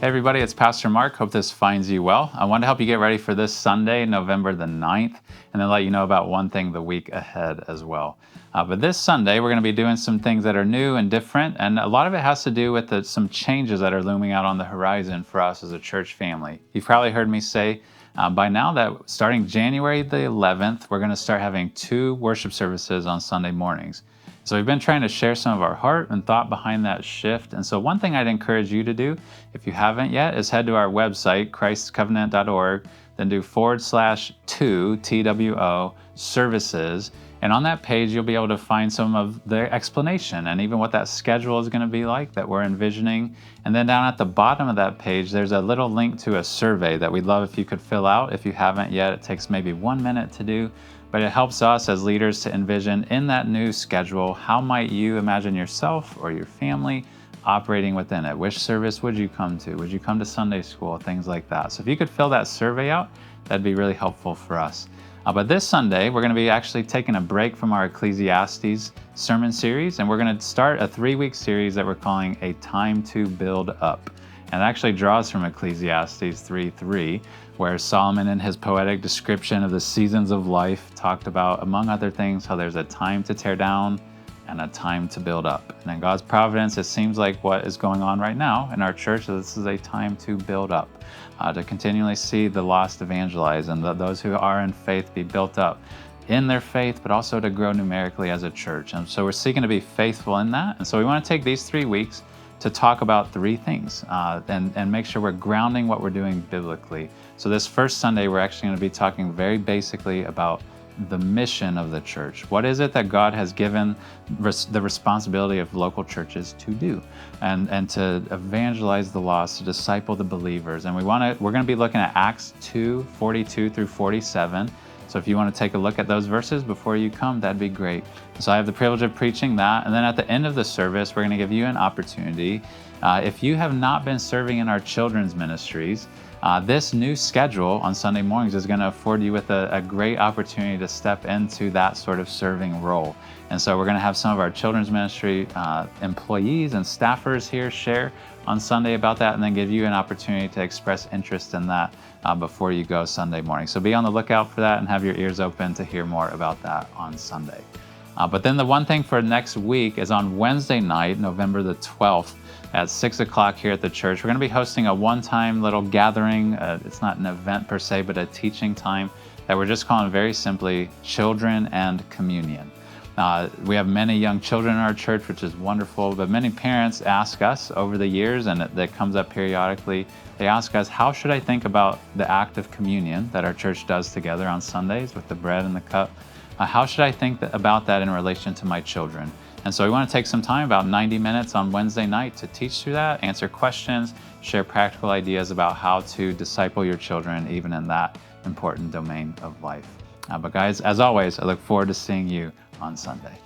Hey everybody, it's Pastor Mark. Hope this finds you well. I want to help you get ready for this Sunday, November the 9th, and then let you know about one thing the week ahead as well. But this Sunday, we're going to be doing some things that are new and different, and a lot of it has to do with some changes that are looming out on the horizon for us as a church family. You've probably heard me say by now that starting January the 11th, we're going to start having 2 worship services on Sunday mornings. So we've been trying to share some of our heart and thought behind that shift. And so one thing I'd encourage you to do, if you haven't yet, is head to our website, christcovenant.org, then do /2, TWO, services. And on that page, you'll be able to find some of the explanation and even what that schedule is going to be like that we're envisioning. And then down at the bottom of that page, there's a little link to a survey that we'd love if you could fill out. If you haven't yet, it takes maybe 1 minute to do. But it helps us as leaders to envision in that new schedule, how might you imagine yourself or your family operating within it? Which service would you come to? Would you come to Sunday school? Things like that. So if you could fill that survey out, that'd be really helpful for us. But this Sunday, we're going to be actually taking a break from our Ecclesiastes sermon series, and we're going to start a 3-week series that we're calling A Time to Build Up. And it actually draws from Ecclesiastes 3:3, where Solomon, in his poetic description of the seasons of life, talked about, among other things, how there's a time to tear down and a time to build up. And in God's providence, it seems like what is going on right now in our church, this is a time to build up, to continually see the lost evangelize and those who are in faith be built up in their faith, but also to grow numerically as a church. And so we're seeking to be faithful in that. And so we want to take these 3 weeks to talk about 3 things and make sure we're grounding what we're doing biblically. So this first Sunday, we're actually going to be talking very basically about the mission of the church. What is it that God has given the responsibility of local churches to do and to evangelize the lost, to disciple the believers? And we're going to be looking at Acts 2:42 through 47. So if you want to take a look at those verses before you come, that'd be great. So I have the privilege of preaching that. And then at the end of the service, we're going to give you an opportunity. If you have not been serving in our children's ministries, this new schedule on Sunday mornings is going to afford you with a great opportunity to step into that sort of serving role. And so we're going to have some of our children's ministry employees and staffers here share on Sunday about that, and then give you an opportunity to express interest in that before you go Sunday morning. So be on the lookout for that and have your ears open to hear more about that on Sunday. But then the one thing for next week is on Wednesday night, November the 12th, at 6 o'clock here at the church. We're going to be hosting a one-time little gathering. It's not an event per se, but a teaching time that we're just calling very simply Children and Communion. We have many young children in our church, which is wonderful, but many parents ask us over the years, and that comes up periodically, they ask us, how should I think about the act of communion that our church does together on Sundays with the bread and the cup? How should I think about that in relation to my children? And so we want to take some time, about 90 minutes on Wednesday night, to teach through that, answer questions, share practical ideas about how to disciple your children, even in that important domain of life. But guys, as always, I look forward to seeing you on Sunday.